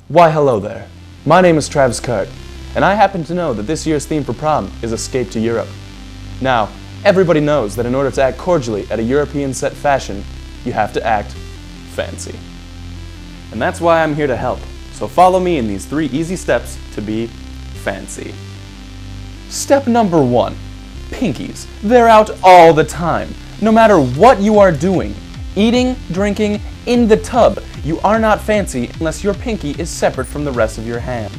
Why hello there, my name is Travis Cart, and I happen to know that this year's theme for prom is Escape to Europe. Now, everybody knows that in order to act cordially at a European set fashion, you have to act fancy. And that's why I'm here to help, so follow me in these 3 easy steps to be fancy. Step number 1, pinkies. They're out all the time, no matter what you are doing. Eating, drinking, in the tub. You are not fancy unless your pinky is separate from the rest of your hand.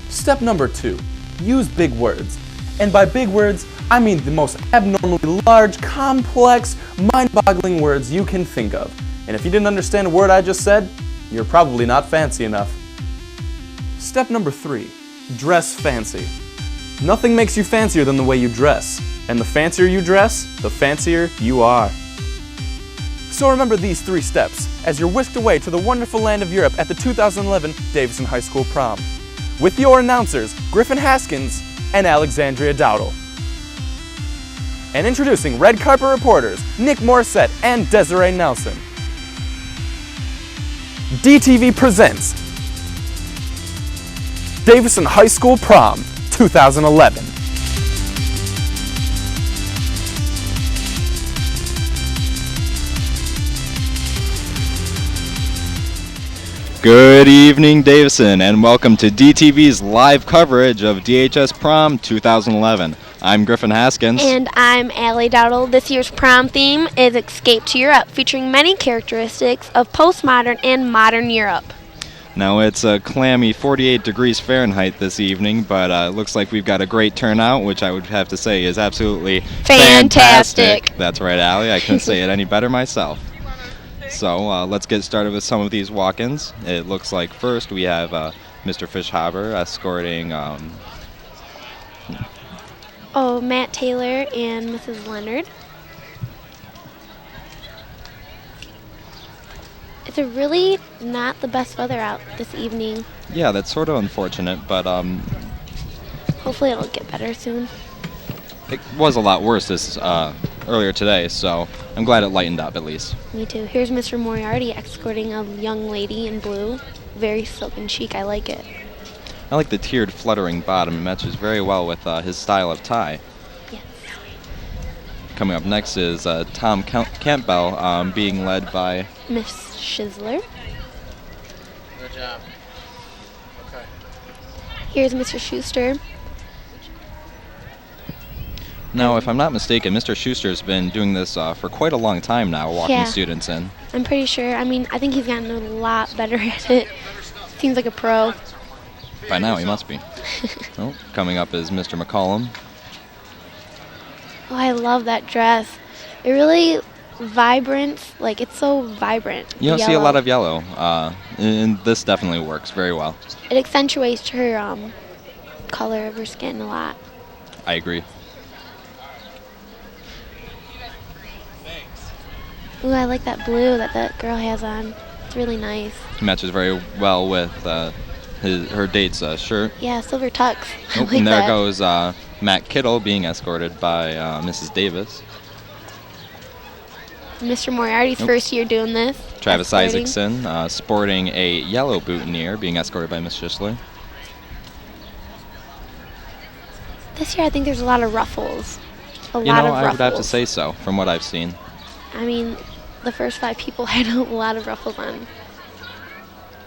Step number 2, use big words. And by big words, I mean the most abnormally large, complex, mind-boggling words you can think of. And if you didn't understand a word I just said, you're probably not fancy enough. Step number 3, dress fancy. Nothing makes you fancier than the way you dress. And the fancier you dress, the fancier you are. So remember these 3 steps as you're whisked away to the wonderful land of Europe at the 2011 Davison High School Prom. With your announcers, Griffin Haskins and Alexandria Dowdle. And introducing red carpet reporters, Nick Morissette and Desiree Nelson. DTV presents Davison High School Prom 2011. Good evening, Davison, and welcome to DTV's live coverage of DHS Prom 2011. I'm Griffin Haskins. And I'm Allie Dowdle. This year's prom theme is Escape to Europe, featuring many characteristics of postmodern and modern Europe. Now, it's a clammy 48 degrees Fahrenheit this evening, but it looks like we've got a great turnout, which I would have to say is absolutely fantastic. That's right, Allie. I couldn't say it any better myself. So let's get started with some of these walk-ins. It looks like first we have Mr. Fischhaber escorting Matt Taylor and Mrs. Leonard. It's really not the best weather out this evening. Yeah, that's sort of unfortunate, but hopefully it'll get better soon. it was a lot worse this earlier today, so I'm glad it lightened up at least. Me too. Here's Mr. Moriarty escorting a young lady in blue. Very silken chic. I like it. I like the tiered fluttering bottom. It matches very well with his style of tie. Yes. Coming up next is Tom Campbell being led by Miss Schizler. Good job. Okay. Here's Mr. Schuster. Now, if I'm not mistaken, Mr. Schuster's been doing this for quite a long time now, walking Yeah. students in. I'm pretty sure. I mean, I think he's gotten a lot better at it. Seems like a pro. By now, he must be. Oh, coming up is Mr. McCollum. Oh, I love that dress. It really vibrant. Like, it's so vibrant. You don't see a lot of yellow, and this definitely works very well. It accentuates her color of her skin a lot. I agree. Ooh, I like that blue that that girl has on. It's really nice. It matches very well with her date's shirt. Yeah, silver tux. I Oh, like and there that. goes Matt Kittle being escorted by Mrs. Davis. Mr. Moriarty's Nope. first year doing this. Travis escorting. Isaacson sporting a yellow boutonniere, being escorted by Miss Schisler. This year I think there's a lot of ruffles. A You lot know, of I ruffles. would have to say so, from what I've seen. I mean, the first 5 people had a lot of ruffles on.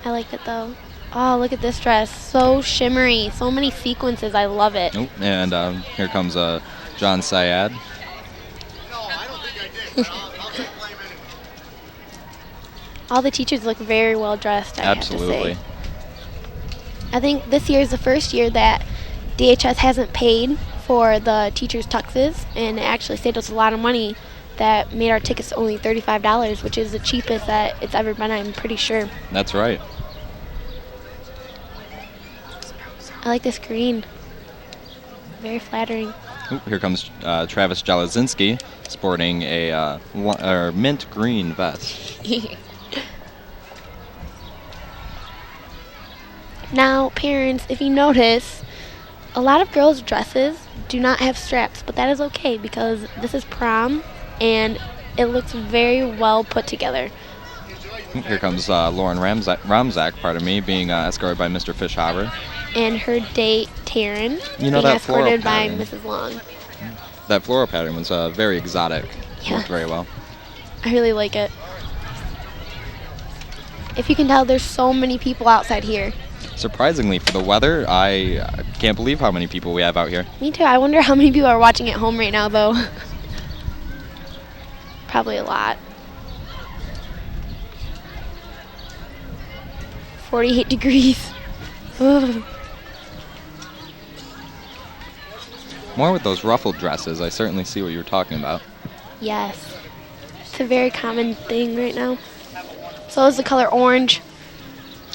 I like it though. Oh, look at this dress. So shimmery. So many sequences. I love it. Oh, and here comes John Syed. All the teachers look very well dressed, I Absolutely. have to say. I think this year is the first year that DHS hasn't paid for the teachers' tuxes, and it actually saved us a lot of money. That made our tickets only $35, which is the cheapest that it's ever been, I'm pretty sure. That's right. I like this green. Very flattering. Oh, here comes Travis Jalazinski sporting a mint green vest. Now, parents, if you notice, a lot of girls' dresses do not have straps, but that is okay because this is prom and it looks very well put together. Here comes Lauren Ramzak, pardon me, being escorted by Mr. Fishhaber. And her date, Taryn, You know, being that floral escorted by pattern. Mrs. Long. That floral pattern was very exotic. Yeah. Worked very well. I really like it. If you can tell, there's so many people outside here. Surprisingly, for the weather, I can't believe how many people we have out here. Me too. I wonder how many people are watching at home right now, though. Probably a lot. 48 degrees. Ugh. More with those ruffled dresses. I certainly see what you were talking about. Yes. It's a very common thing right now. So is the color orange.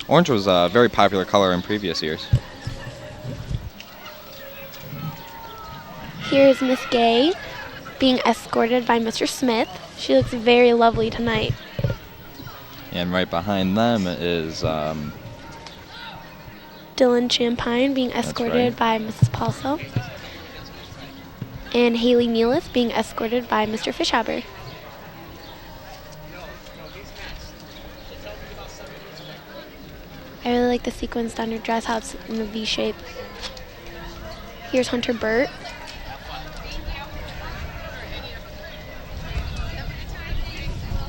Orange was a very popular color in previous years. Here's Miss Gay being escorted by Mr. Smith. She looks very lovely tonight. And right behind them is Dylan Champagne being escorted right. by Mrs. Paulso. And Haley Nealis being escorted by Mr. Fishhaber. I really like the sequins down her dress, how it's in the V shape. Here's Hunter Burt.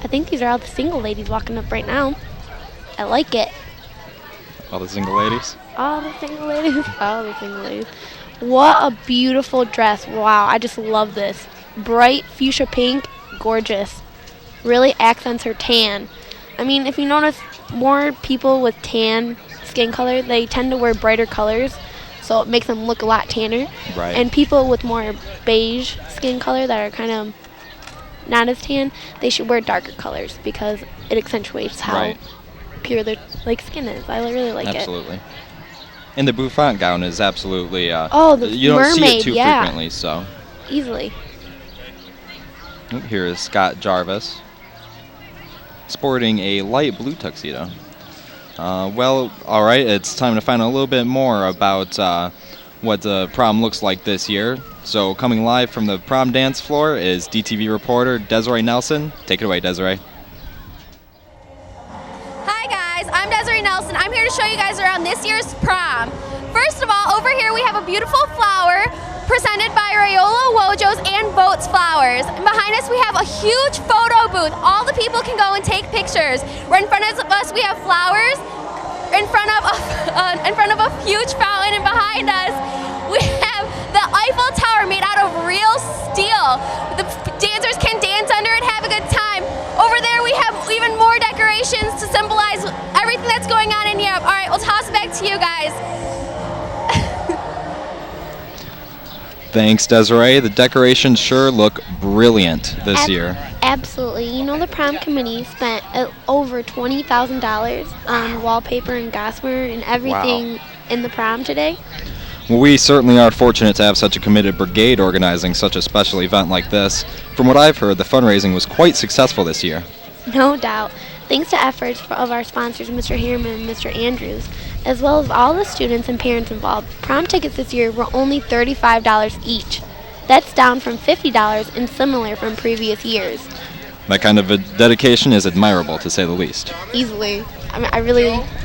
I think these are all the single ladies walking up right now. I like it. all the single ladies. All the single ladies. All the single ladies. What a beautiful dress. Wow, I just love this. Bright fuchsia pink, gorgeous. Really accents her tan. I mean, if you notice, more people with tan skin color, they tend to wear brighter colors, so it makes them look a lot tanner. Right. And people with more beige skin color that are kind of not as tan, they should wear darker colors because it accentuates how Right. pure their skin is. I really like it. Absolutely. And the bouffant gown is absolutely, Oh, the you don't see mermaid, it too yeah. frequently, so. Easily. Oop, here is Scott Jarvis, sporting a light blue tuxedo. Well, all right, it's time to find out a little bit more about what the prom looks like this year. So coming live from the prom dance floor is DTV reporter Desiree Nelson. Take it away, Desiree. Hi guys, I'm Desiree Nelson. I'm here to show you guys around this year's prom. First of all, over here we have a beautiful flower presented by Rayola Wojos and Boats Flowers. And behind us we have a huge photo booth. All the people can go and take pictures. Right in front of us we have flowers. In front of a huge fountain, and behind us we have the Eiffel Tower made out of real steel. The dancers can dance under it, have a good time. Over there we have even more decorations to symbolize everything that's going on in Europe. All right, we'll toss it back to you guys. Thanks, Desiree. The decorations sure look brilliant this year. Absolutely. You know, the prom committee spent over $20,000 on wallpaper and gossamer and everything in the prom today. Well, we certainly are fortunate to have such a committed brigade organizing such a special event like this. From what I've heard, the fundraising was quite successful this year. No doubt. Thanks to efforts of our sponsors, Mr. Harriman and Mr. Andrews, as well as all the students and parents involved, prom tickets this year were only $35 each. That's down from $50 and similar from previous years. That kind of a dedication is admirable, to say the least. Easily. I mean, I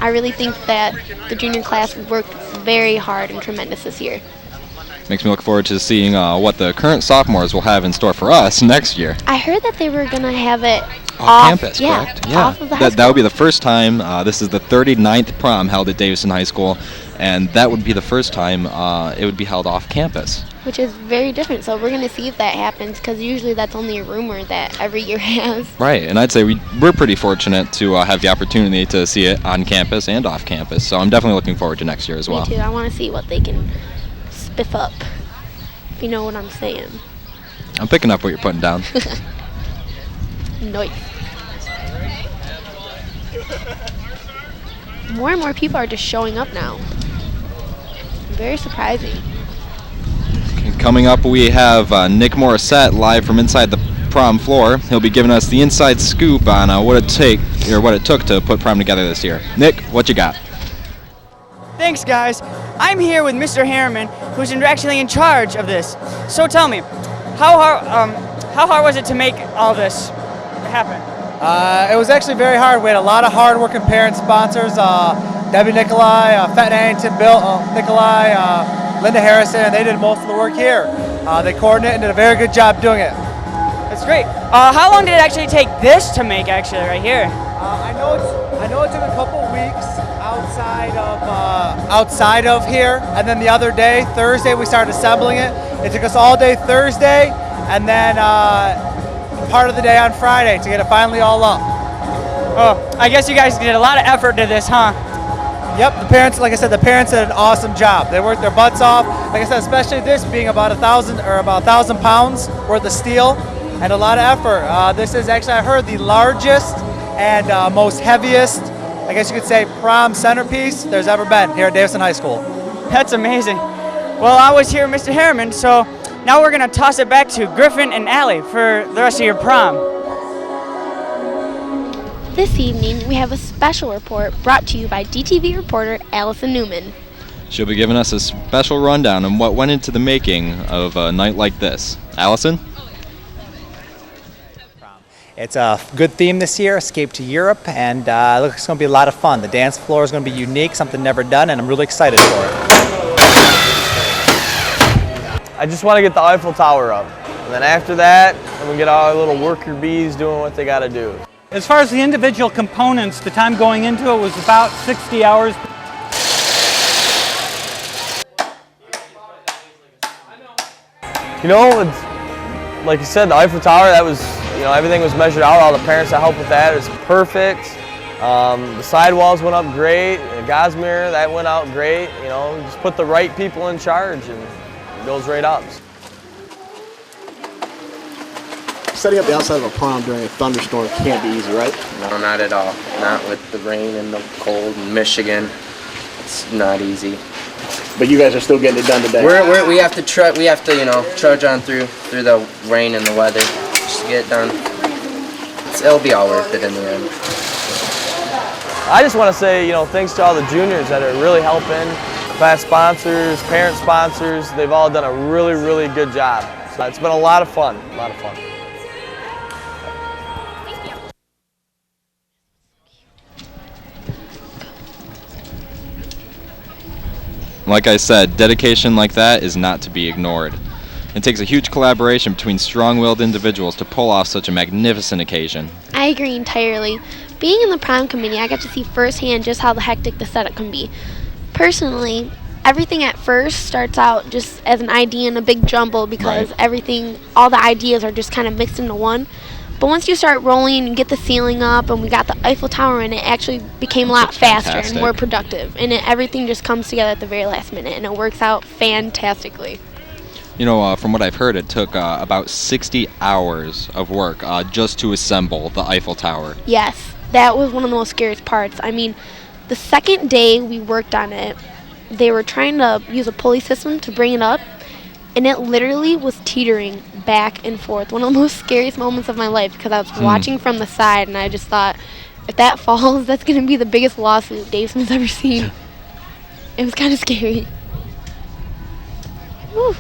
really think that the junior class worked very hard and tremendous this year. Makes me look forward to seeing what the current sophomores will have in store for us next year. I heard that they were going to have it Off campus, correct? Yeah. Off of the high That would be school. the first time. This is the 39th prom held at Davison High School, and that would be the first time it would be held off campus. Which is very different, so we're going to see if that happens, because usually that's only a rumor that every year has. Right, and I'd say we're pretty fortunate to have the opportunity to see it on campus and off campus, so I'm definitely looking forward to next year as well. Me too. I want to see what they can spiff up, if you know what I'm saying. I'm picking up what you're putting down. Nice. More and more people are just showing up now. Very surprising. Coming up, we have Nick Morissette live from inside the prom floor. He'll be giving us the inside scoop on what it took to put prom together this year. Nick, what you got? Thanks, guys. I'm here with Mr. Harriman, who's actually in charge of this. So tell me, how hard was it to make all this happen? It was actually very hard. We had a lot of hard-working parent sponsors. Debbie Nicolai, Fenton Annington, Bill Nicolai, Linda Harrison, and they did most of the work here. They coordinated and did a very good job doing it. That's great. How long did it actually take this to make, actually, right here? I know it took a couple weeks outside of here, and then the other day, Thursday, we started assembling it. It took us all day Thursday, and then part of the day on Friday to get it finally all up. Oh, I guess you guys did a lot of effort to this, huh? Yep, the parents, like I said, the parents did an awesome job. They worked their butts off. Like I said, especially this being about 1,000 pounds worth of steel and a lot of effort. This is actually, I heard, the largest and most heaviest, I guess you could say, prom centerpiece there's ever been here at Davison High School. That's amazing. Well, I was here with Mr. Harriman, so now we're going to toss it back to Griffin and Allie for the rest of your prom. This evening, we have a special report brought to you by DTV reporter Allison Newman. She'll be giving us a special rundown on what went into the making of a night like this. Allison? It's a good theme this year, Escape to Europe, and it looks like it's going to be a lot of fun. The dance floor is going to be unique, something never done, and I'm really excited for it. I just want to get the Eiffel Tower up, and then after that, then we get all our little worker bees doing what they got to do. As far as the individual components, the time going into it was about 60 hours. You know, it's, like you said, the Eiffel Tower, that was, everything was measured out. All the parents that helped with that, it was perfect. The sidewalls went up great. The Gosmere, that went out great. Just put the right people in charge and it goes right up. Setting up the outside of a prom during a thunderstorm can't be easy, right? No, not at all. Not with the rain and the cold in Michigan. It's not easy. But you guys are still getting it done today. We have to trudge on through the rain and the weather just to get it done. It'll be all worth it in the end. I just want to say, thanks to all the juniors that are really helping. Class sponsors, parent sponsors, they've all done a really, really good job. So it's been a lot of fun, Like I said, dedication like that is not to be ignored. It takes a huge collaboration between strong-willed individuals to pull off such a magnificent occasion. I agree entirely. Being in the prom committee, I got to see firsthand just how hectic the setup can be. Personally, everything at first starts out just as an idea in a big jumble because all the ideas are just kind of mixed into one. But once you start rolling and get the ceiling up and we got the Eiffel Tower in, it actually became a lot faster and more productive. And everything just comes together at the very last minute and it works out fantastically. From what I've heard, it took about 60 hours of work just to assemble the Eiffel Tower. Yes, that was one of the most scariest parts. I mean, the second day we worked on it, they were trying to use a pulley system to bring it up, and it literally was teetering back and forth. One of the most scariest moments of my life because I was watching from the side and I just thought, if that falls, that's going to be the biggest lawsuit Davison's ever seen. It was kind of scary. Whew.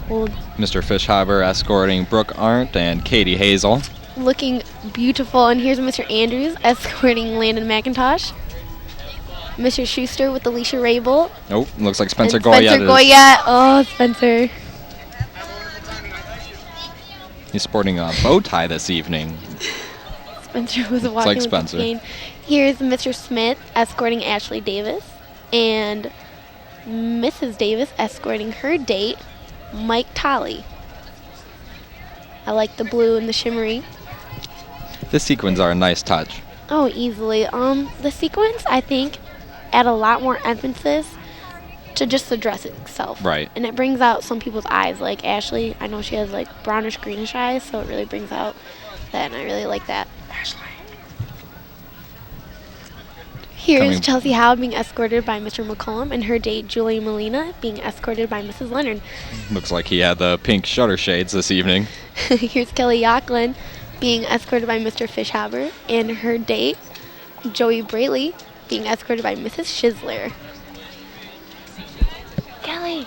Cold. Mr. Fischhaber escorting Brooke Arndt and Katie Hazel. Looking beautiful, and here's Mr. Andrews escorting Landon McIntosh. Mr. Schuster with Alicia Rabel. Oh, looks like Spencer Goya. Goya. Oh, Spencer. He's sporting a bow tie this evening. Spencer was walking like with Spencer. the cane. Here's Mr. Smith escorting Ashley Davis, and Mrs. Davis escorting her date, Mike Tolley. I like the blue and the shimmery. The sequins are a nice touch. Oh, easily. The sequins, I think, add a lot more emphasis to just the dress itself. Right. And it brings out some people's eyes. Like Ashley, I know she has like brownish greenish eyes, so it really brings out that, and I really like that. Ashley. Here's Chelsea Howe being escorted by Mr. McCollum and her date Julie Molina being escorted by Mrs. Leonard. Looks like he had the pink shutter shades this evening. Here's Kelly Yocklin being escorted by Mr. Fischhaber and her date Joey Braley being escorted by Mrs. Schizler. Kelly.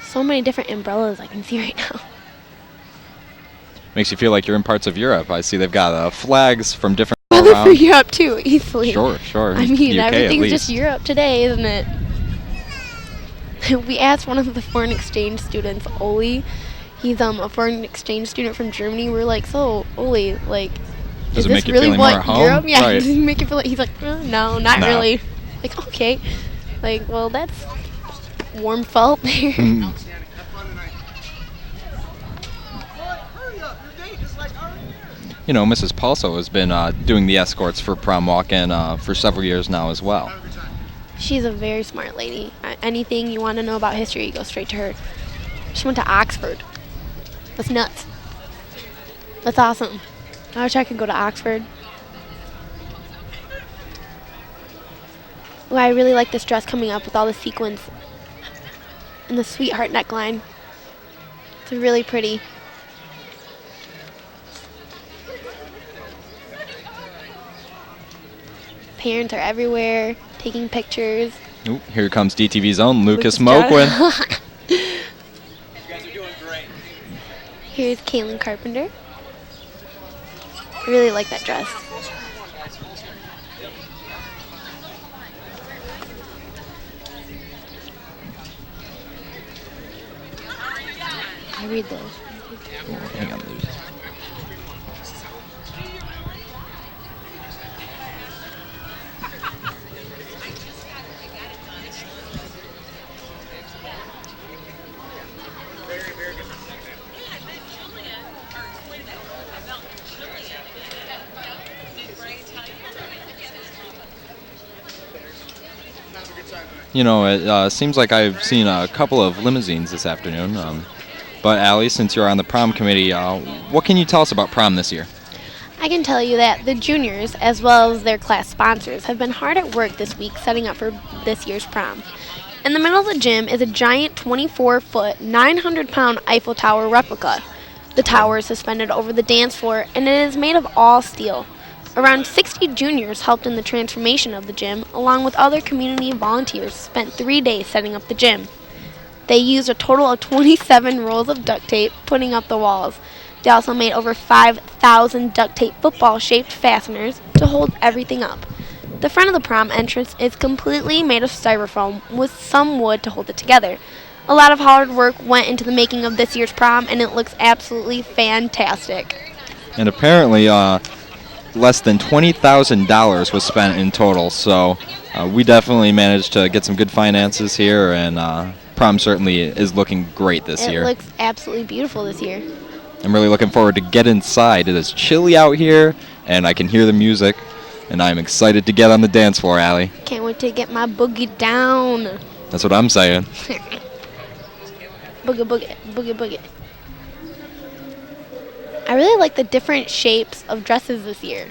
so many different umbrellas I can see right now. Makes you feel like you're in parts of Europe. I see they've got flags from different Weather for around. Europe too, easily. Sure. I mean, UK at everything's least. just Europe today, isn't it? We asked one of the foreign exchange students, Oli. He's a foreign exchange student from Germany. We're like, so Oli, like, Does is it this make you really feeling more what at home? Europe? Yeah, Right. does it make you feel like? He's like, no, not No. really. Like, okay, like, well, that's warm felt there. Mm. You know, Mrs. Palso has been doing the escorts for prom walk-in for several years now as well. She's a very smart lady. Anything you want to know about history, you go straight to her. She went to Oxford. That's nuts. That's awesome. I wish I could go to Oxford. Ooh, I really like this dress coming up with all the sequins and the sweetheart neckline. It's really pretty. Parents are everywhere taking pictures. Ooh, here comes DTV's own Lucas Lucas Moquin. You guys are doing great. Here's Kaylin Carpenter. I really like that dress. I read those. Oh, hang on, Lucas. You know, it seems like I've seen a couple of limousines this afternoon. But Allie, since you're on the prom committee, what can you tell us about prom this year? I can tell you that the juniors, as well as their class sponsors, have been hard at work this week setting up for this year's prom. In the middle of the gym is a giant 24-foot, 900-pound Eiffel Tower replica. The tower is suspended over the dance floor, and it is made of all steel. Around 60 juniors helped in the transformation of the gym, along with other community volunteers spent 3 days setting up the gym. They used a total of 27 rolls of duct tape putting up the walls. They also made over 5,000 duct tape football-shaped fasteners to hold everything up. The front of the prom entrance is completely made of styrofoam with some wood to hold it together. A lot of hard work went into the making of this year's prom, and it looks absolutely fantastic. And apparently, less than $20,000 was spent in total, so we definitely managed to get some good finances here, and prom certainly is looking great this year. It looks absolutely beautiful this year. I'm really looking forward to get inside. It is chilly out here, and I can hear the music, and I'm excited to get on the dance floor, Allie. Can't wait to get my boogie down. That's what I'm saying. Boogie, boogie, boogie, boogie. I really like the different shapes of dresses this year.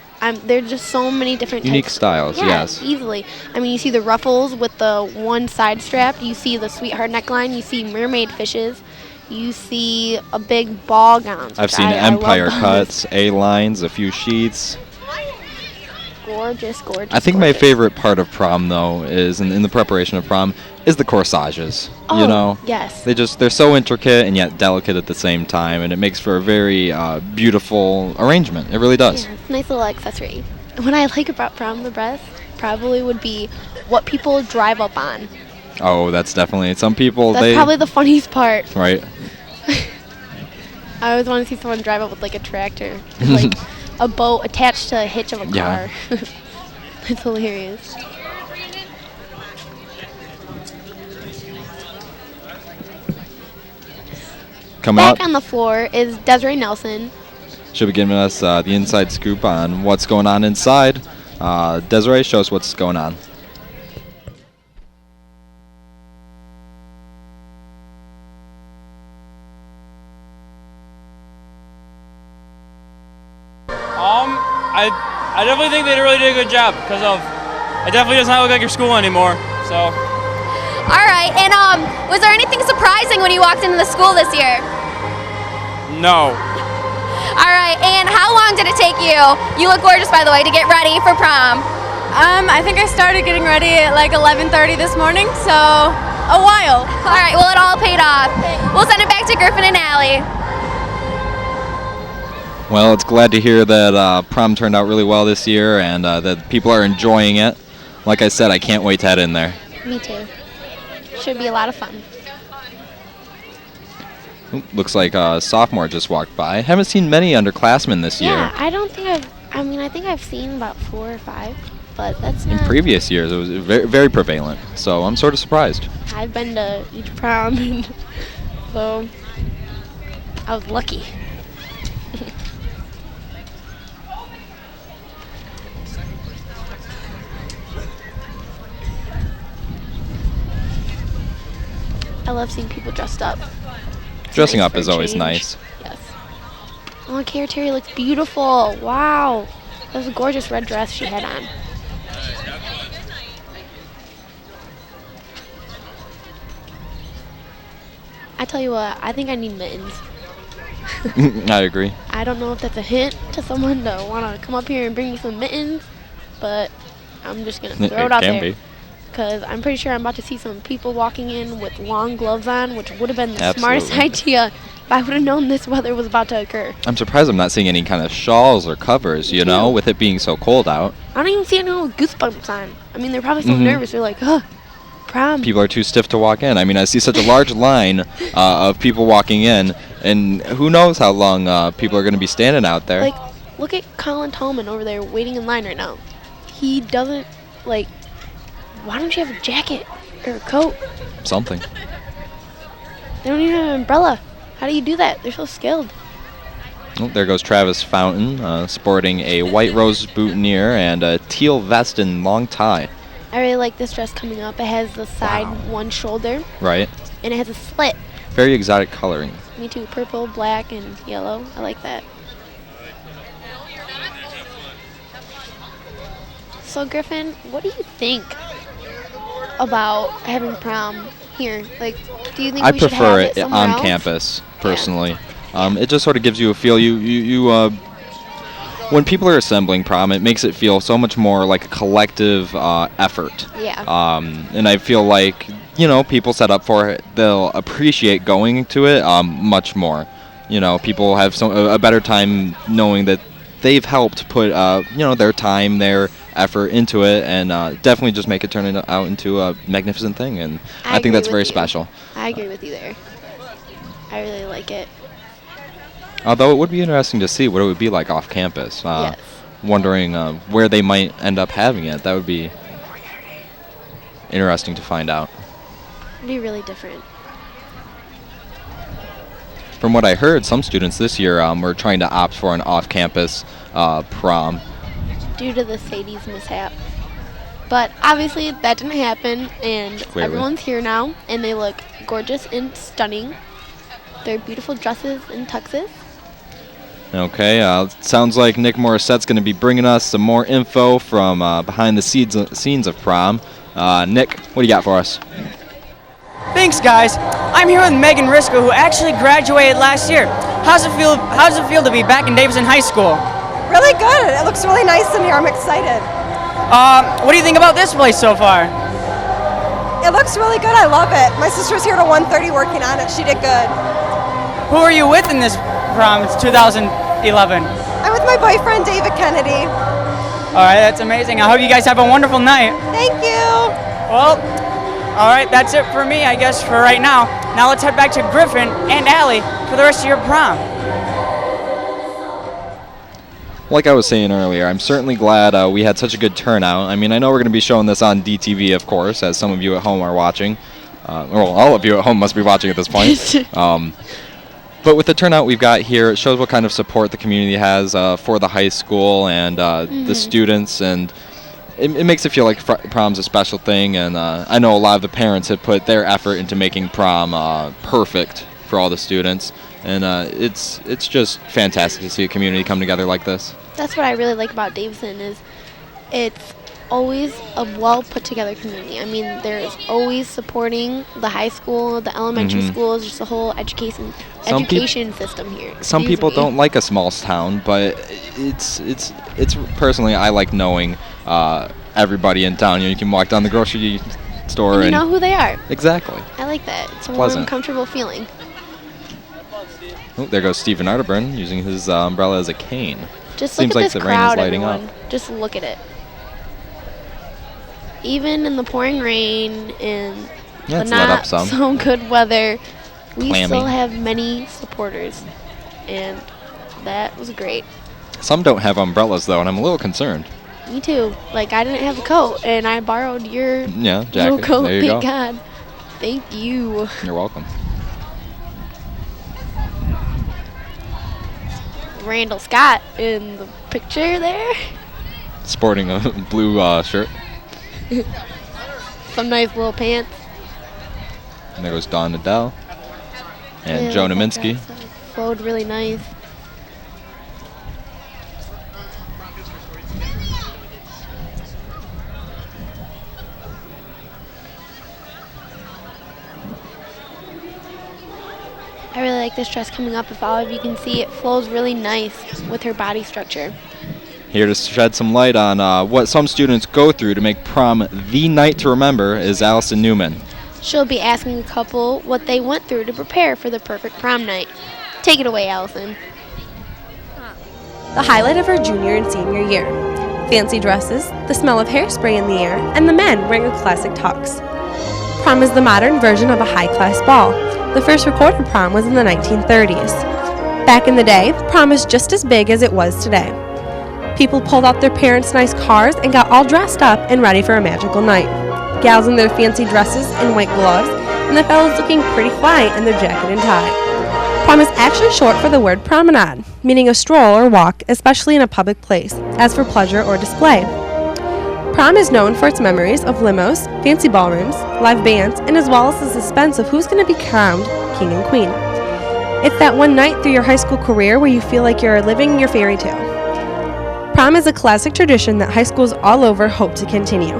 There are just so many different Unique types. styles, Yeah, yes. easily. I mean, you see the ruffles with the one side strap. You see the sweetheart neckline. You see mermaid fishes. You see a big ball gown. I've seen empire cuts, A-lines, a few sheets. Gorgeous, gorgeous. I think my gorgeous. favorite part of prom, though, is in the preparation of prom, is the corsages. Oh, you know, yes. they're so intricate and yet delicate at the same time, and it makes for a very beautiful arrangement. It really does. Yeah, it's a nice little accessory. What I like about prom the best probably would be what people drive up on. Oh, that's definitely some people. That's probably the funniest part. Right. I always want to see someone drive up with like a tractor, like a boat attached to a hitch of a car. Yeah. It's hilarious. Coming Back up, on the floor is Desiree Nelson. she'll be giving us the inside scoop on what's going on inside. Desiree, show us what's going on. I definitely think they really did a good job because it definitely does not look like your school anymore. So. All right, and was there anything surprising when you walked into the school this year? No. All right, and how long did it take you? You look gorgeous, by the way, to get ready for prom. I think I started getting ready at like 11:30 this morning, so A while. All right, well, it all paid off. We'll send it back to Griffin and Allie. Well, it's glad to hear that prom turned out really well this year and that people are enjoying it. Like I said, I can't wait to head in there. Me too. Should be a lot of fun. Looks like a sophomore just walked by. Haven't seen many underclassmen this year. Yeah, I think I've seen about 4 or 5, but that's In not. previous years, it was very, very prevalent. So I'm sort of surprised. I've been to each prom, and so I was lucky. I love seeing people dressed up. Dressing nice up for a is always change. nice. Yes. Oh, Cara Terry looks beautiful. Wow. That was a gorgeous red dress she had on. I tell you what, I think I need mittens. I agree. I don't know if that's a hint to someone to want to come up here and bring me some mittens, but I'm just going to throw it out can there. be. Because I'm pretty sure I'm about to see some people walking in with long gloves on, which would have been the Absolutely. smartest idea if I would have known this weather was about to occur. I'm surprised I'm not seeing any kind of shawls or covers, you know, with it being so cold out. I don't even see anyone with goosebumps on. I mean, they're probably so nervous. They're like, prom. People are too stiff to walk in. I mean, I see such a large line of people walking in, and who knows how long people are going to be standing out there. Like, look at Colin Tallman over there waiting in line right now. He doesn't, like, why don't you have a jacket or a coat? Something. They don't even have an umbrella. How do you do that? They're so skilled. Oh, there goes Travis Fountain, sporting a white rose boutonniere and a teal vest and long tie. I really like this dress coming up. It has the side one shoulder, Right? and it has a slit. Very exotic coloring. Me too. Purple, black, and yellow. I like that. So, Griffin, what do you think about having prom here? Like, do you think I we should prefer have it it somewhere on else? campus, personally. It just sort of gives you a feel. When people are assembling prom, it makes it feel so much more like a collective effort. Yeah. And I feel like, you know, people set up for it, they'll appreciate going to it much more. You know, people have a better time knowing that they've helped put, you know, their time, their effort into it, and definitely just make it turn it out into a magnificent thing. And I think that's very special. I agree with you there. I really like it. Although it would be interesting to see what it would be like off campus. Yes. Wondering where they might end up having it. That would be interesting to find out. It'd be really different. From what I heard, some students this year were trying to opt for an off-campus prom. Due to the Sadie's mishap. But obviously that didn't happen, and Clearly. everyone's here now, and they look gorgeous and stunning. They're beautiful dresses and tuxes. Okay, sounds like Nick Morissette's going to be bringing us some more info from behind the scenes of prom. Nick, what do you got for us? Thanks, guys. I'm here with Megan Risco, who actually graduated last year. How's it feel to be back in Davison High School? Really good. It looks really nice in here. I'm excited. What do you think about this place so far? It looks really good. I love it. My sister's here till 1:30 working on it. She did good. Who are you with in this prom? It's 2011. I'm with my boyfriend, David Kennedy. All right, that's amazing. I hope you guys have a wonderful night. Thank you. Well, all right, that's it for me, I guess, for right now. Now let's head back to Griffin and Allie for the rest of your prom. Like I was saying earlier, I'm certainly glad we had such a good turnout. I mean, I know we're going to be showing this on DTV, of course, as some of you at home are watching. Well, all of you at home must be watching at this point. But with the turnout we've got here, it shows what kind of support the community has for the high school and the students, and it makes it feel like prom's a special thing. And I know a lot of the parents have put their effort into making prom perfect for all the students. And it's just fantastic to see a community come together like this. That's what I really like about Davison is it's always a well put together community. I mean, there's always supporting the high school, the elementary schools, just the whole education system here. Some people don't like a small town, but it's personally I like knowing everybody in town. You know, you can walk down the grocery store. And you know who they are. Exactly. I like that. It's a Pleasant. warm, comfortable feeling. Oh, there goes Stephen Arterburn using his umbrella as a cane. Just Seems look at like this the rain is crowd, lighting everyone. up. Just look at it. Even in the pouring rain and Yeah, the it's let up not some. so good weather, we Clammy. still have many supporters, and that was great. Some don't have umbrellas though, and I'm a little concerned. Me too. Like, I didn't have a coat, and I borrowed your Yeah, little jacket. coat. There you Thank go. God. Thank you. You're welcome. Randall Scott in the picture there. Sporting a blue shirt. Some nice little pants. And there goes Dawn Adele. And Yeah, Joe I like that Naminsky. dress. Flowed really nice. I really like this dress coming up. If all of you can see, it flows really nice with her body structure. Here to shed some light on what some students go through to make prom the night to remember is Allison Newman. She'll be asking a couple what they went through to prepare for the perfect prom night. Take it away, Allison. The highlight of our junior and senior year. Fancy dresses, the smell of hairspray in the air, and the men wearing a classic tux. Prom is the modern version of a high-class ball. The first recorded prom was in the 1930s. Back in the day, prom was just as big as it was today. People pulled out their parents' nice cars and got all dressed up and ready for a magical night. Gals in their fancy dresses and white gloves, and the fellas looking pretty fly in their jacket and tie. Prom is actually short for the word promenade, meaning a stroll or walk, especially in a public place, as for pleasure or display. Prom is known for its memories of limos, fancy ballrooms, live bands, and as well as the suspense of who's going to be crowned king and queen. It's that one night through your high school career where you feel like you're living your fairy tale. Prom is a classic tradition that high schools all over hope to continue.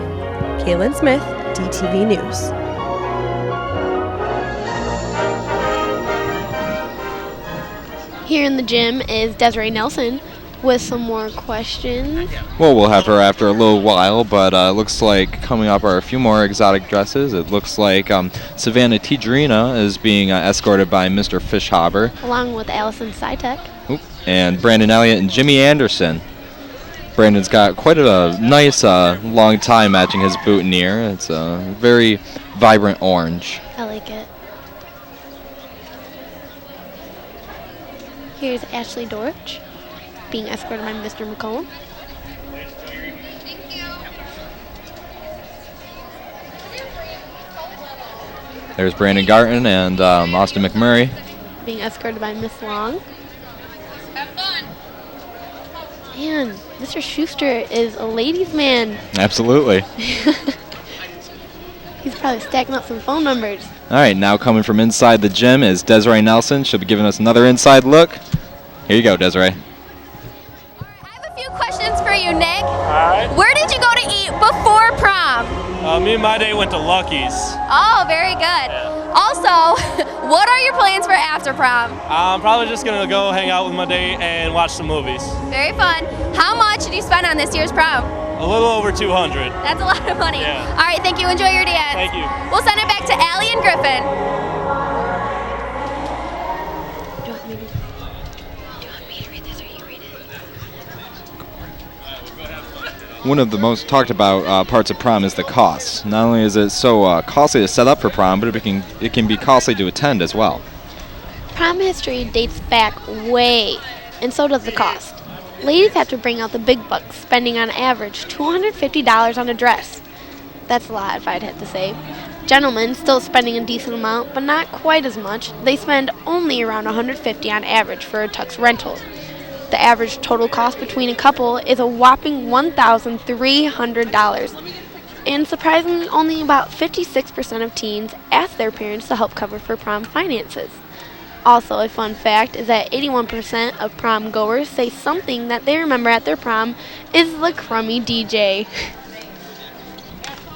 Kaylin Smith, DTV News. Here in the gym is Desiree Nelson with some more questions. Well, we'll have her after a little while, but looks like coming up are a few more exotic dresses. It looks like Savannah Tidrina is being escorted by Mr. Fishhaber. Along with Allison Sytek. Oop. And Brandon Elliott and Jimmy Anderson. Brandon's got quite a nice long tie matching his boutonniere. It's a very vibrant orange. I like it. Here's Ashley Dorch being escorted by Mr. McCollum. There's Brandon Garton and Austin McMurray. Being escorted by Miss Long. Man, Mr. Schuster is a ladies' man. Absolutely. He's probably stacking up some phone numbers. All right, now coming from inside the gym is Desiree Nelson. She'll be giving us another inside look. Here you go, Desiree. A few questions for you, Nick. Alright. Where did you go to eat before prom? Me and my day went to Lucky's. Oh, very good. Also, what are your plans for after prom? I'm probably just going to go hang out with my date and watch some movies. Very fun. How much did you spend on this year's prom? A little over 200. That's a lot of money. Yeah. All right, thank you. Enjoy your dance. Thank you. We'll send it back to Allie and Griffin. Do you want me to read this or you read it? One of the most talked about parts of prom is the cost. Not only is it so costly to set up for prom, but it can be costly to attend as well. Prom history dates back way, and so does the cost. Ladies have to bring out the big bucks, spending on average $250 on a dress. That's a lot if I'd have to say. Gentlemen still spending a decent amount, but not quite as much. They spend only around $150 on average for a tux rental. The average total cost between a couple is a whopping $1,300. And surprisingly, only about 56% of teens ask their parents to help cover for prom finances. Also, a fun fact is that 81% of prom goers say something that they remember at their prom is the crummy DJ.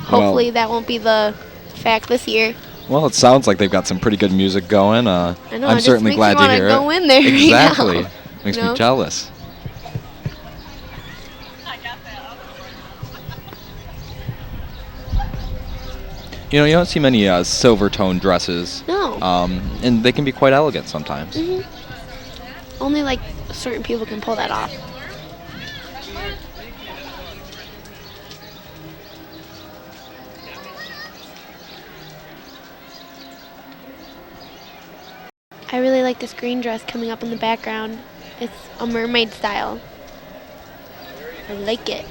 Hopefully that won't be the fact this year. Well, it sounds like they've got some pretty good music going. I know, I'm it just certainly makes glad me to hear wanna go it. in there right Exactly. now. Makes You know? me jealous. You don't see many silver tone dresses. No. And they can be quite elegant sometimes. Only like certain people can pull that off. I really like this green dress coming up in the background. It's a mermaid style. I like it.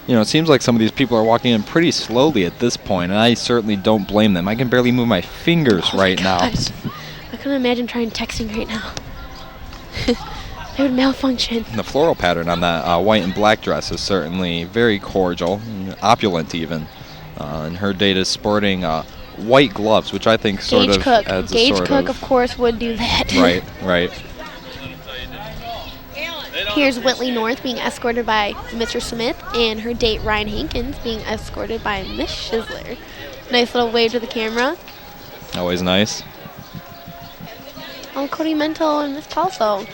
It seems like some of these people are walking in pretty slowly at this point, and I certainly don't blame them. I can barely move my fingers right now. I couldn't imagine trying texting right now. It would malfunction. The floral pattern on that white and black dress is certainly very cordial, opulent even. And her date is sporting white gloves, which I think sort Gage of Cook. adds Gage a sort Cook, of... of course, would do that. Right. Here's Whitley North being escorted by Mr. Smith, and her date Ryan Hankins being escorted by Miss Schizler. Nice little wave to the camera. Always nice. Oh, Cody Mento and Miss Palso.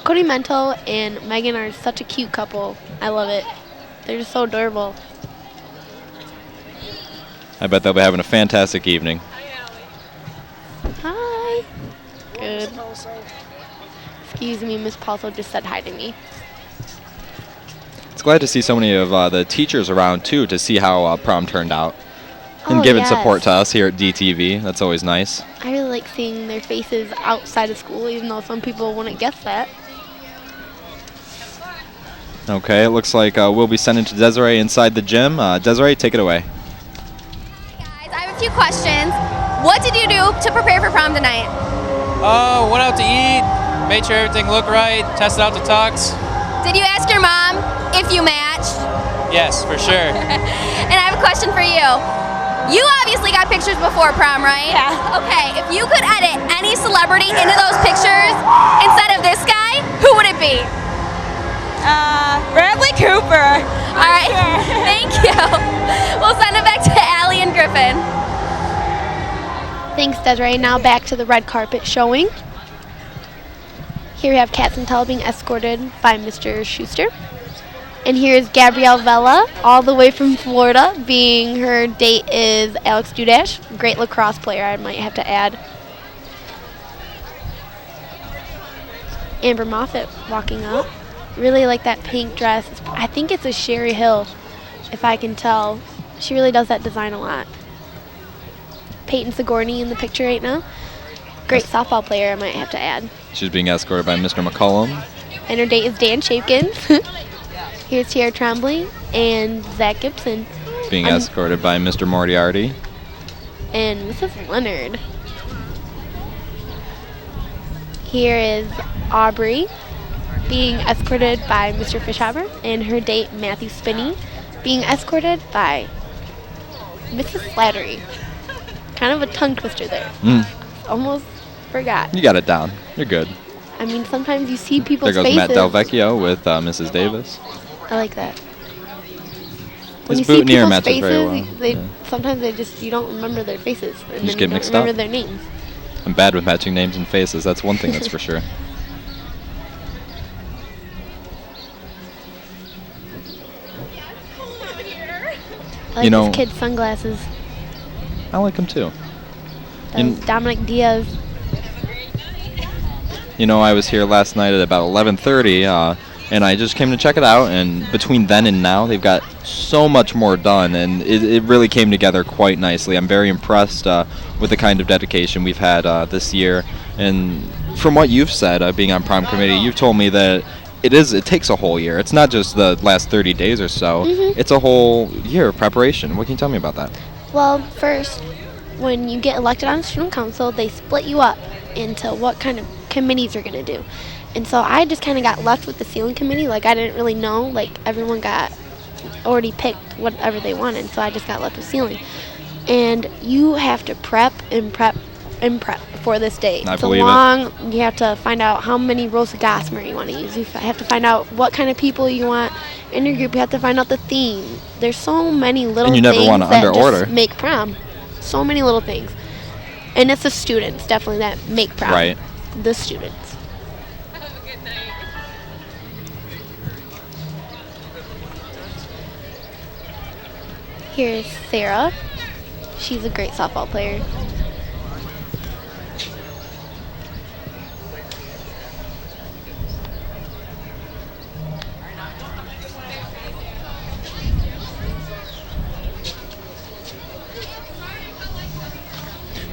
Cody Mento and Megan are such a cute couple. I love it. They're just so adorable. I bet they'll be having a fantastic evening. Hi. Good. Excuse me, Miss Palso just said hi to me. It's glad to see so many of the teachers around, too, to see how prom turned out. And giving support to us here at DTV. That's always nice. I really like seeing their faces outside of school, even though some people wouldn't guess that. Okay, it looks like we'll be sending to Desiree inside the gym. Desiree, take it away. Hey guys, I have a few questions. What did you do to prepare for prom tonight? Went out to eat, made sure everything looked right, tested out the tux. Did you ask your mom if you matched? Yes, for sure. And I have a question for you. You obviously got pictures before prom, right? Yeah. Okay, if you could edit any celebrity into those pictures instead of this guy, who would it be? Bradley Cooper. All right, thank you. We'll send it back to Allie and Griffin. Thanks, Desiree. Now back to the red carpet showing. Here we have Kat Santel being escorted by Mr. Schuster. And here's Gabrielle Vela, all the way from Florida, being her date is Alex Dudash, great lacrosse player, I might have to add. Amber Moffat walking up. Really like that pink dress. I think it's a Sherry Hill, if I can tell. She really does that design a lot. Peyton Sigourney in the picture right now. Great softball player, I might have to add. She's being escorted by Mr. McCullum. And her date is Dan Chapkin. Here's Tierra Tremblay and Zach Gibson. Being escorted by Mr. Moriarty. And Mrs. Leonard. Here is Aubrey being escorted by Mr. Fishhaber, and her date Matthew Spinney being escorted by Mrs. Slattery. Kind of a tongue twister there. Almost forgot. You got it down. You're good. I mean, sometimes you see people's faces. There goes faces. Matt Delvecchio with Mrs. Davis. I like that. His boutonniere matches very well. Sometimes you don't remember their faces. And You just then get you mixed don't up. remember their names. I'm bad with matching names and faces. That's one thing that's for sure. I like this kid's sunglasses. I like them too. That was Dominic Diaz. I was here last night at about 11:30, and I just came to check it out. And between then and now, they've got so much more done, and it really came together quite nicely. I'm very impressed with the kind of dedication we've had this year. And from what you've said, being on prom committee, you've told me that it takes a whole year. It's not just the last 30 days or so. It's a whole year of preparation. What can you tell me about that? Well, first, when you get elected on student council, they split you up into what kind of committees you're going to do. And so I just kind of got left with the ceiling committee. Like, I didn't really know. Like, everyone got already picked whatever they wanted. So I just got left with ceiling. And you have to prep and prep and prep for this day. I It's believe long. You have to find out how many rolls of gossamer you want to use. You have to find out what kind of people you want in your group. You have to find out the theme. There's so many little And you never things want to that underorder. just make prom. So many little things. And it's the students, definitely, that make prom. Right. The students. Here's Sarah. She's a great softball player.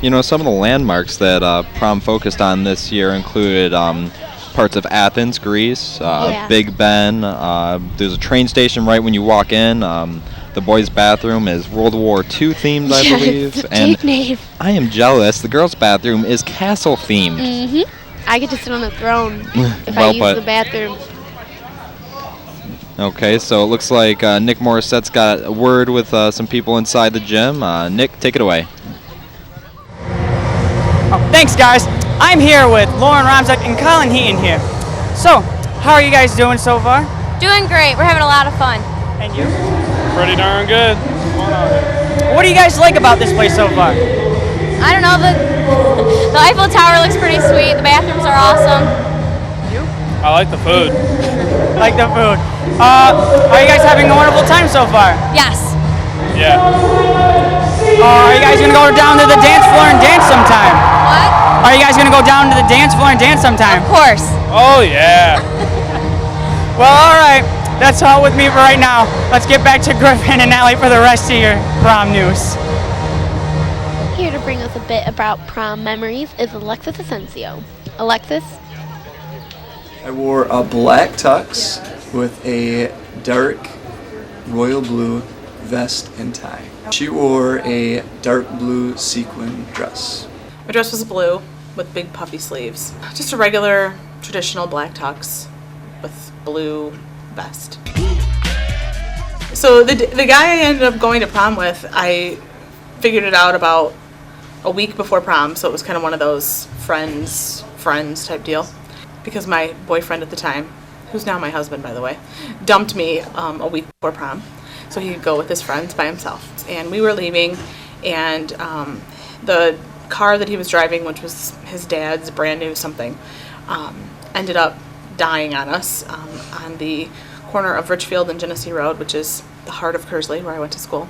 You know, some of the landmarks that prom focused on this year included parts of Athens, Greece, Big Ben. There's a train station right when you walk in. The boys' bathroom is World War II themed, I believe. It's a and cake name. I am jealous. The girls' bathroom is castle themed. Mm-hmm. I get to sit on the throne if I Well use put. the bathroom. Okay, so it looks like Nick Morissette's got a word with some people inside the gym. Nick, take it away. Oh, thanks, guys. I'm here with Lauren Romzek and Colin Heaton here. So, how are you guys doing so far? Doing great. We're having a lot of fun. And you? Pretty darn good. What do you guys like about this place so far? I don't know, the Eiffel Tower looks pretty sweet. The bathrooms are awesome. I like the food. Like the food. Are you guys having a wonderful time so far? Yes. Yeah. Are you guys going to go down to the dance floor and dance sometime? What? Are you guys going to go down to the dance floor and dance sometime? Of course. Oh, yeah. Well, all right. That's all with me for right now. Let's get back to Griffin and Allie for the rest of your prom news. Here to bring us a bit about prom memories is Alexis Asensio. Alexis? I wore a black tux with a dark royal blue vest and tie. She wore a dark blue sequin dress. My dress was blue with big puffy sleeves. Just a regular traditional black tux with blue vest. So the guy I ended up going to prom with, I figured it out about a week before prom, so it was kind of one of those friends type deal. Because my boyfriend at the time, who's now my husband by the way, dumped me a week before prom. So he could go with his friends by himself. And we were leaving, and the car that he was driving, which was his dad's brand new something, ended up dying on us on the corner of Richfield and Genesee Road, which is the heart of Kersley, where I went to school.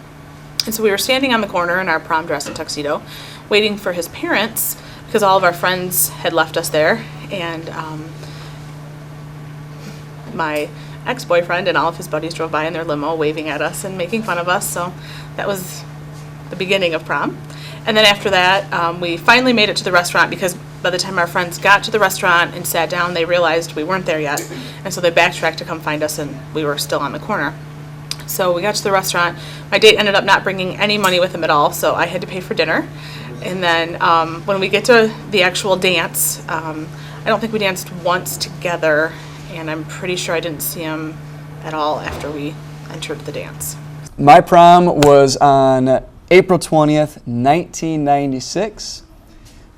And so we were standing on the corner in our prom dress and tuxedo, waiting for his parents, because all of our friends had left us there, and my ex-boyfriend and all of his buddies drove by in their limo waving at us and making fun of us, so that was the beginning of prom. And then after that, we finally made it to the restaurant, because by the time our friends got to the restaurant and sat down, they realized we weren't there yet, and so they backtracked to come find us, and we were still on the corner. So we got to the restaurant. My date ended up not bringing any money with him at all, so I had to pay for dinner. And then when we get to the actual dance, I don't think we danced once together, and I'm pretty sure I didn't see him at all after we entered the dance. My prom was on April 20th, 1996.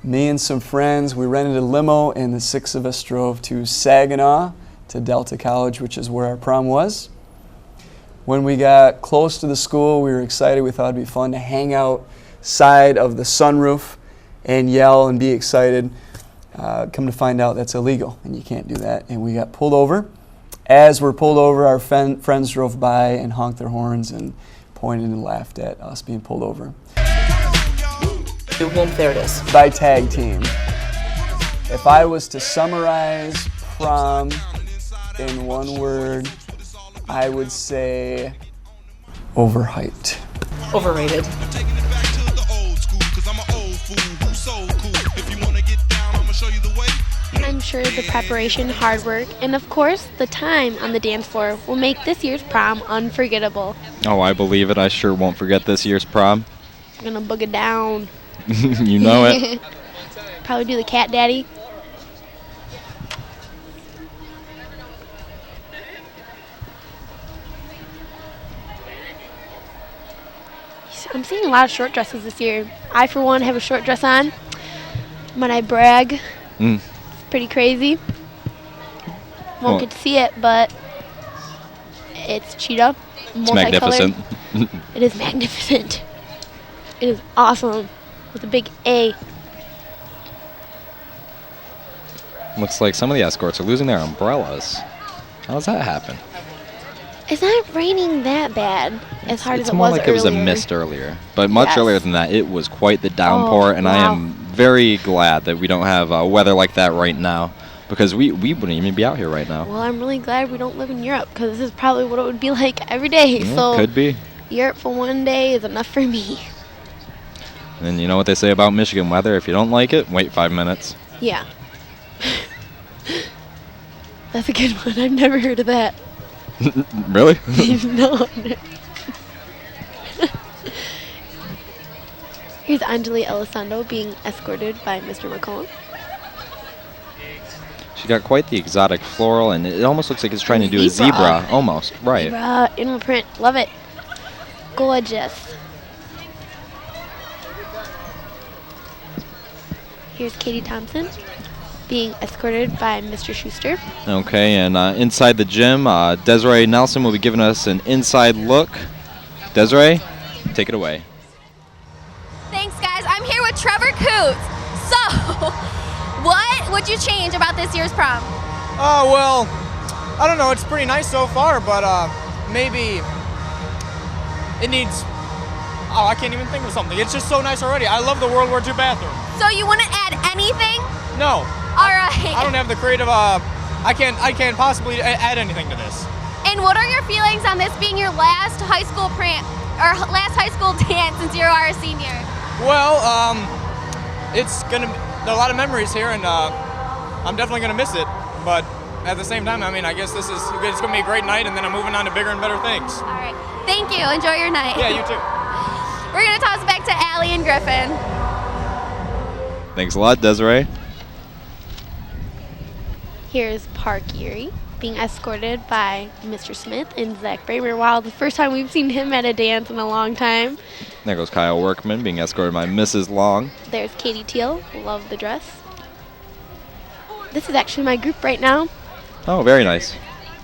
Me and some friends, we rented a limo, and the 6 of us drove to Saginaw to Delta College, which is where our prom was. When we got close to the school, we were excited. We thought it'd be fun to hang outside of the sunroof and yell and be excited. Come to find out that's illegal, and you can't do that. And we got pulled over. As we're pulled over, our friends drove by and honked their horns and pointed and laughed at us being pulled over. Boom, there it is. By tag team. If I was to summarize prom in one word, I would say overhyped. Overrated. I'm sure the preparation, hard work, and of course the time on the dance floor will make this year's prom unforgettable. Oh, I believe it. I sure won't forget this year's prom. I'm gonna boog it down. You know it. Probably do the cat daddy. I'm seeing a lot of short dresses this year. I, for one, have a short dress on. When I brag, it's pretty crazy. Won't get to see it, but it's cheetah. It's magnificent. It is magnificent. It is awesome with a big A. Looks like some of the escorts are losing their umbrellas. How does that happen? It's not raining that bad as hard as It's it more was like earlier. it was a mist earlier. But much Yes. earlier than that, it was quite the downpour, and I wow. am very glad that we don't have weather like that right now, because we wouldn't even be out here right now. Well, I'm really glad we don't live in Europe because this is probably what it would be like every day. Yeah, So could be. Europe for one day is enough for me. And you know what they say about Michigan weather? If you don't like it, wait 5 minutes. Yeah. That's a good one. I've never heard of that. Really? No. Here's Anjali Elizondo being escorted by Mr. McCollum. She got quite the exotic floral, and it almost looks like it's trying to do a Zebra. zebra. Almost, right. Zebra, animal print. Love it. Gorgeous. Here's Katie Thompson being escorted by Mr. Schuster. Okay, and inside the gym, Desiree Nelson will be giving us an inside look. Desiree, take it away. Thanks, guys. I'm here with Trevor Coots. So, what would you change about this year's prom? Well, I don't know. It's pretty nice so far, but maybe it needs... Oh, I can't even think of something. It's just so nice already. I love the World War II bathroom. So you wouldn't add anything? No. All right. I don't have the creative... I can't possibly add anything to this. And what are your feelings on this being your last high school last high school dance since you are a senior? Well, it's gonna be a lot of memories here, and I'm definitely gonna miss it. But at the same time, I mean, I guess it's gonna be a great night, and then I'm moving on to bigger and better things. All right. Thank you. Enjoy your night. Yeah, you too. We're gonna toss it back to Allie and Griffin. Thanks a lot, Desiree. Here's Park Erie being escorted by Mr. Smith and Zach Bramer. Wow, the first time we've seen him at a dance in a long time. There goes Kyle Workman being escorted by Mrs. Long. There's Katie Teal. Love the dress. This is actually my group right now. Oh, very nice.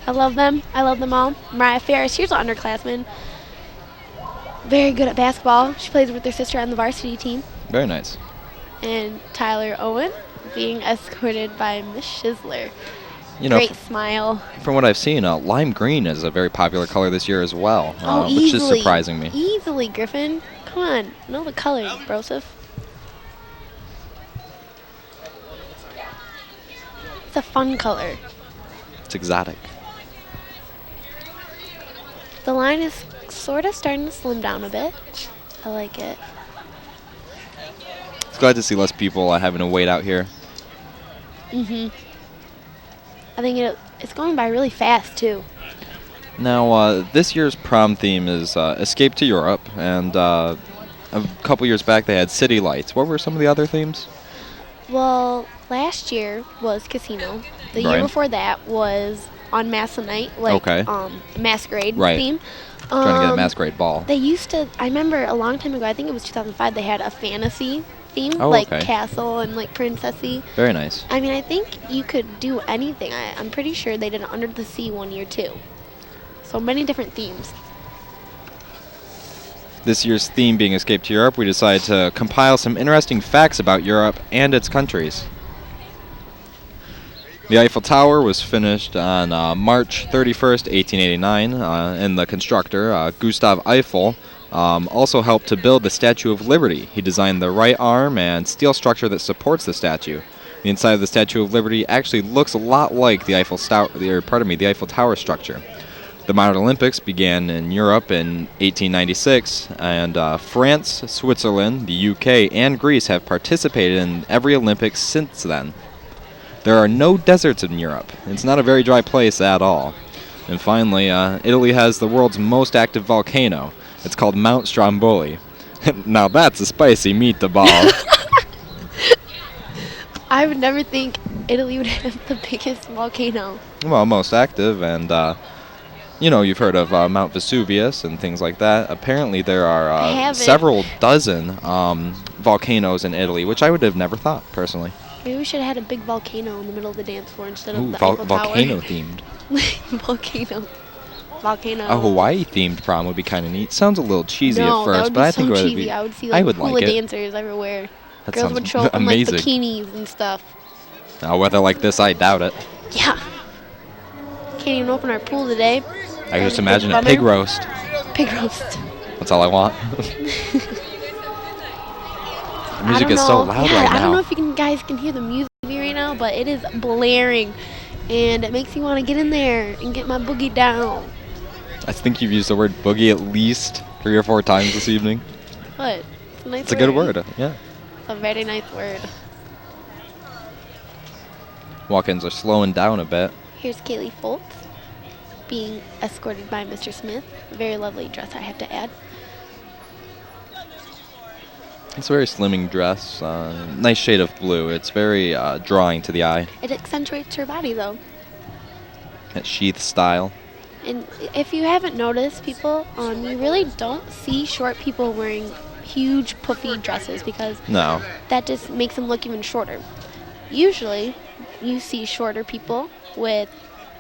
I love them. I love them all. Mariah Ferris, here's an underclassman. Very good at basketball. She plays with her sister on the varsity team. Very nice. And Tyler Owen being escorted by Miss Shizler. You know, Great smile. From what I've seen, lime green is a very popular color this year as well, which easily. is surprising me. Easily, Griffin. Come on. Know the color, Broseph. It's a fun color. It's exotic. The line is sort of starting to slim down a bit. I like it. It's glad to see less people having to wait out here. I think it's going by really fast, too. Now, this year's prom theme is Escape to Europe, and a couple years back they had City Lights. What were some of the other themes? Well, last year was Casino. The year Right. before that was Unmasked the Night, Okay. masquerade Right. theme. Trying to get a masquerade ball. They used to, I remember a long time ago, I think it was 2005, they had a fantasy theme, Oh, like okay. castle and like princessy. Very nice. I mean, I think you could do anything. I'm pretty sure they did Under the Sea one year too. So many different themes. This year's theme being Escape to Europe, we decided to compile some interesting facts about Europe and its countries. The Eiffel Tower was finished on March 31st, 1889, and the constructor, Gustav Eiffel, also helped to build the Statue of Liberty. He designed the right arm and steel structure that supports the statue. The inside of the Statue of Liberty actually looks a lot like the Eiffel Tower structure. The modern Olympics began in Europe in 1896, and France, Switzerland, the UK, and Greece have participated in every Olympics since then. There are no deserts in Europe. It's not a very dry place at all. And finally, Italy has the world's most active volcano. It's called Mount Stromboli. Now that's a spicy meatball. I would never think Italy would have the biggest volcano. Well, most active, and you've heard of Mount Vesuvius and things like that. Apparently there are several dozen volcanoes in Italy, which I would have never thought, personally. Maybe we should have had a big volcano in the middle of the dance floor instead of Ooh, the Eiffel Tower. volcano themed. Volcano. A Hawaii themed prom would be kind of neat. Sounds a little cheesy at first, but I think it would be. I would see I like would hula like it. dancers everywhere. That Girls sounds would show up in like amazing. bikinis and stuff. Now, weather like this, I doubt it. Yeah. Can't even open our pool today. I can just imagine a pig roast. Pig roast. That's all I want. The music is so loud right now. I don't know if you guys can hear the music right now, but it is blaring. And it makes me want to get in there and get my boogie down. I think you've used the word boogie at least 3 or 4 times this evening. But it's a nice It's a good word, yeah. It's a very nice word. Walk-ins are slowing down a bit. Here's Kaylee Foltz being escorted by Mr. Smith. Very lovely dress, I have to add. It's a very slimming dress. Nice shade of blue. It's very drawing to the eye. It accentuates her body, though. That sheath style. And if you haven't noticed, people, you really don't see short people wearing huge puffy dresses because No. that just makes them look even shorter. Usually, you see shorter people with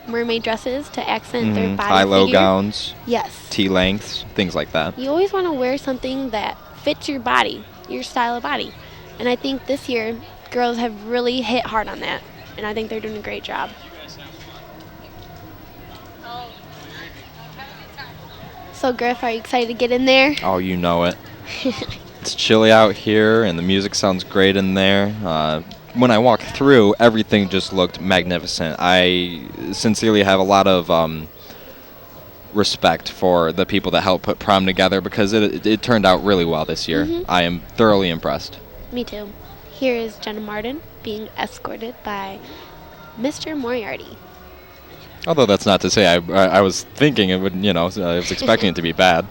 mermaid dresses to accent their body High-low figure. gowns. Yes. T-lengths, things like that. You always want to wear something that fits your body, your style of body. And I think this year, girls have really hit hard on that. And I think they're doing a great job. So, Griff, are you excited to get in there? Oh, you know it. It's chilly out here, and the music sounds great in there. When I walked through, everything just looked magnificent. I sincerely have a lot of respect for the people that helped put prom together because it turned out really well this year. I am thoroughly impressed. Me too. Here is Jenna Martin being escorted by Mr. Moriarty. Although that's not to say I was thinking it would, I was expecting it to be bad.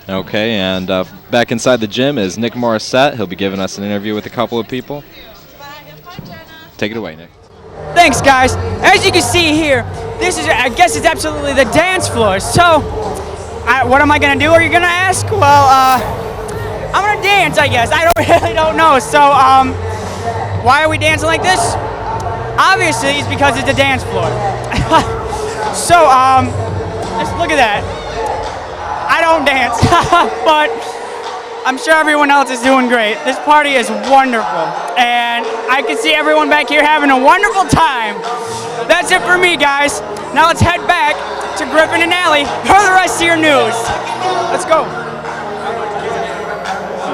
Okay, and back inside the gym is Nick Morissette. He'll be giving us an interview with a couple of people. Take it away, Nick. Thanks, guys. As you can see here, this is, I guess it's absolutely the dance floor. So, what am I going to do, are you going to ask? Well, I'm going to dance, I guess. I really don't know. So, why are we dancing like this? Obviously, it's because it's a dance floor. So, let's look at that. I don't dance, but I'm sure everyone else is doing great. This party is wonderful, and I can see everyone back here having a wonderful time. That's it for me, guys. Now let's head back to Griffin and Allie for the rest of your news. Let's go.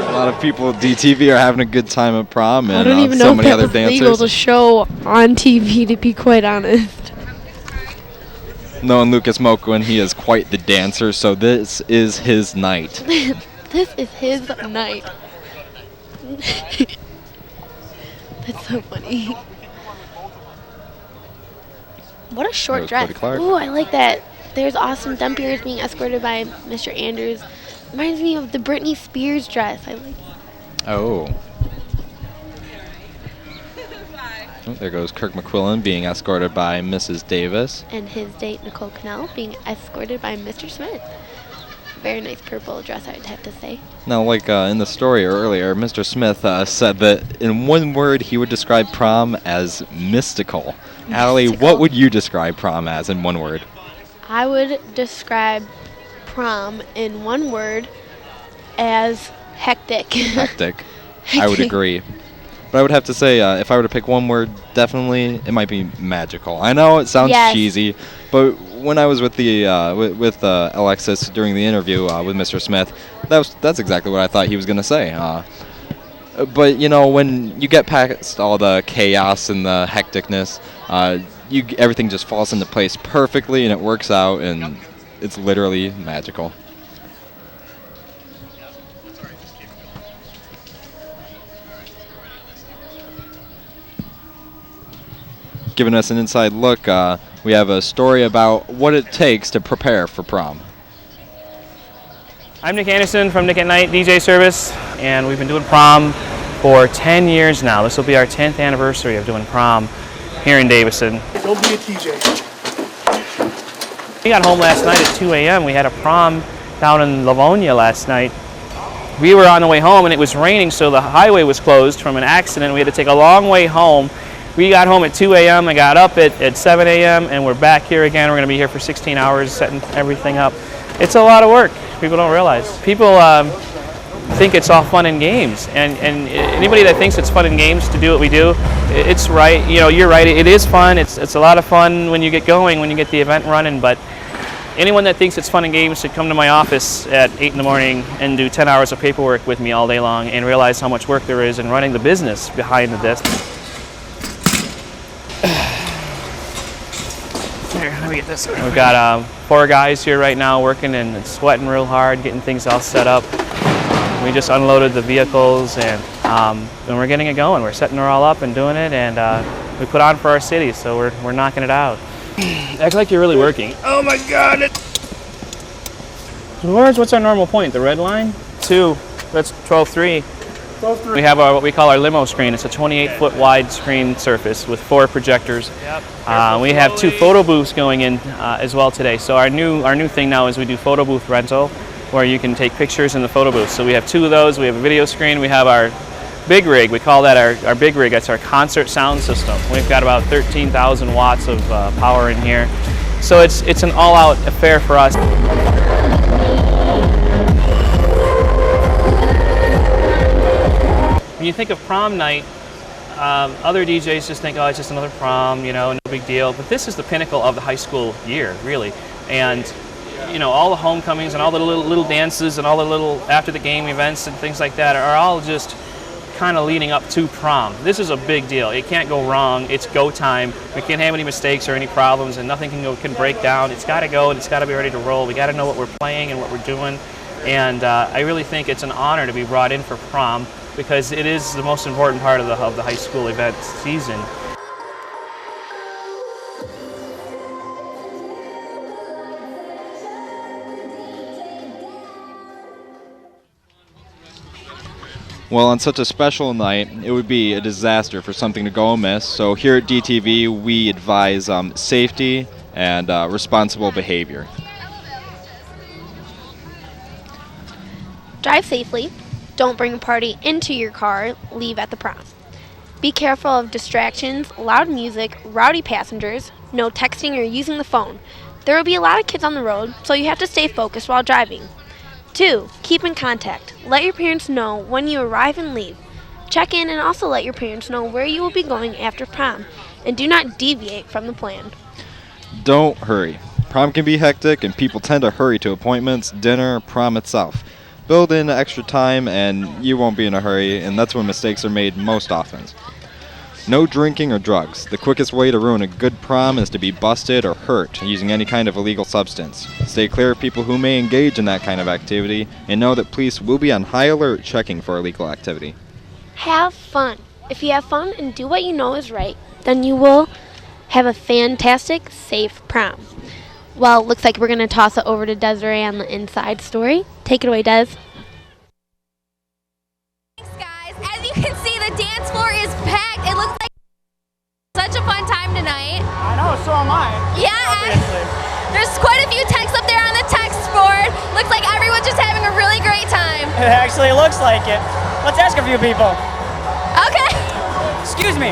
A lot of people at DTV are having a good time at prom, and I don't even so know many if other that was legal dancers. to show on TV, to be quite honest. Knowing Lucas Moquin, he is quite the dancer, so this is his night. This is his night. That's so funny. What a short dress. Cody Clark. Ooh, I like that. There's Austin Dumpiers being escorted by Mr. Andrews. Reminds me of the Britney Spears dress. I like it. Oh. Oh, there goes Kirk McQuillan being escorted by Mrs. Davis. And his date, Nicole Cannell, being escorted by Mr. Smith. Very nice purple dress, I'd have to say. Now, like in the story earlier, Mr. Smith said that in one word he would describe prom as mystical. Allie, what would you describe prom as in one word? I would describe prom in one word as hectic. Hectic. I would agree. But I would have to say, if I were to pick one word, definitely it might be magical. I know it sounds cheesy, but when I was with the with Alexis during the interview with Mr. Smith, that's exactly what I thought he was going to say. But when you get past all the chaos and the hecticness, everything just falls into place perfectly, and it works out, and it's literally magical. Giving us an inside look, we have a story about what it takes to prepare for prom. I'm Nick Anderson from Nick at Night DJ service, and we've been doing prom for 10 years now. This will be our 10th anniversary of doing prom here in Davison. Don't be a TJ. We got home last night at 2 a.m. We had a prom down in Livonia last night. We were on the way home and it was raining, so the highway was closed from an accident. We had to take a long way home. We got home at 2 a.m. I got up at 7 a.m. and we're back here again. We're going to be here for 16 hours setting everything up. It's a lot of work. People don't realize. People think it's all fun and games, and anybody that thinks it's fun and games to do what we do, it's right. You know, you're right. It is fun. It's a lot of fun when you get going, when you get the event running. But anyone that thinks it's fun and games should come to my office at 8 in the morning and do 10 hours of paperwork with me all day long and realize how much work there is in running the business behind this. Here, let me get this. We've got 4 guys here right now working and sweating real hard, getting things all set up. We just unloaded the vehicles and we're getting it going. We're setting her all up and doing it, and we put on for our city, so we're knocking it out. Act like you're really working. Oh my God! What's our normal point? The red line? 2. That's 12.3. 12.3. We have what we call our limo screen. It's a 28-foot wide screen surface with 4 projectors. Yep. We have 2 photo booths going in as well today. So our new thing now is we do photo booth rental, where you can take pictures in the photo booth. So we have 2 of those. We have a video screen. We have our big rig. We call that our big rig. That's our concert sound system. We've got about 13,000 watts of power in here. So it's an all-out affair for us. When you think of prom night, other DJs just think, oh, it's just another prom, you know, no big deal. But this is the pinnacle of the high school year, really. And you know, all the homecomings and all the little dances and all the little after the game events and things like that are all just kind of leading up to prom. This is a big deal. It can't go wrong. It's go time. We can't have any mistakes or any problems, and nothing can break down. It's got to go, and it's got to be ready to roll. We got to know what we're playing and what we're doing. And I really think it's an honor to be brought in for prom, because it is the most important part of the high school event season. Well, on such a special night, it would be a disaster for something to go amiss. So here at DTV, we advise safety and responsible behavior. Drive safely. Don't bring a party into your car. Leave at the prom. Be careful of distractions, loud music, rowdy passengers, no texting or using the phone. There will be a lot of kids on the road, so you have to stay focused while driving. 2. Keep in contact. Let your parents know when you arrive and leave. Check in and also let your parents know where you will be going after prom, and do not deviate from the plan. Don't hurry. Prom can be hectic, and people tend to hurry to appointments, dinner, prom itself. Build in extra time and you won't be in a hurry, and that's when mistakes are made most often. No drinking or drugs. The quickest way to ruin a good prom is to be busted or hurt using any kind of illegal substance. Stay clear of people who may engage in that kind of activity, and know that police will be on high alert checking for illegal activity. Have fun. If you have fun and do what you know is right, then you will have a fantastic, safe prom. Well, looks like we're going to toss it over to Desiree on the inside story. Take it away, Des. Thanks, guys. As you can see, the dance floor is packed. It looks like such a fun time tonight. I know, so am I. Yeah, there's quite a few texts up there on the text board. Looks like everyone's just having a really great time. It actually looks like it. Let's ask a few people. Okay. Excuse me.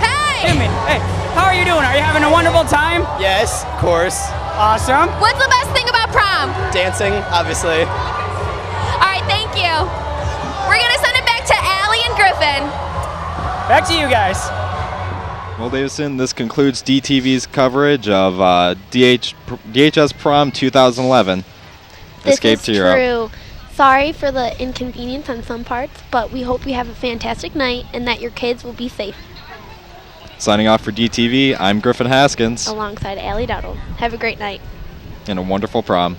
Hey. Excuse me. Hey, how are you doing? Are you having a wonderful time? Yes, of course. Awesome. What's the best thing about prom? Dancing, obviously. All right, thank you. We're going to send it back to Allie and Griffin. Back to you guys. Well, Davison, this concludes DTV's coverage of DHS Prom 2011. Escape to Europe. True. Sorry for the inconvenience on some parts, but we hope you have a fantastic night and that your kids will be safe. Signing off for DTV, I'm Griffin Haskins. Alongside Allie Dowdle. Have a great night. And a wonderful prom.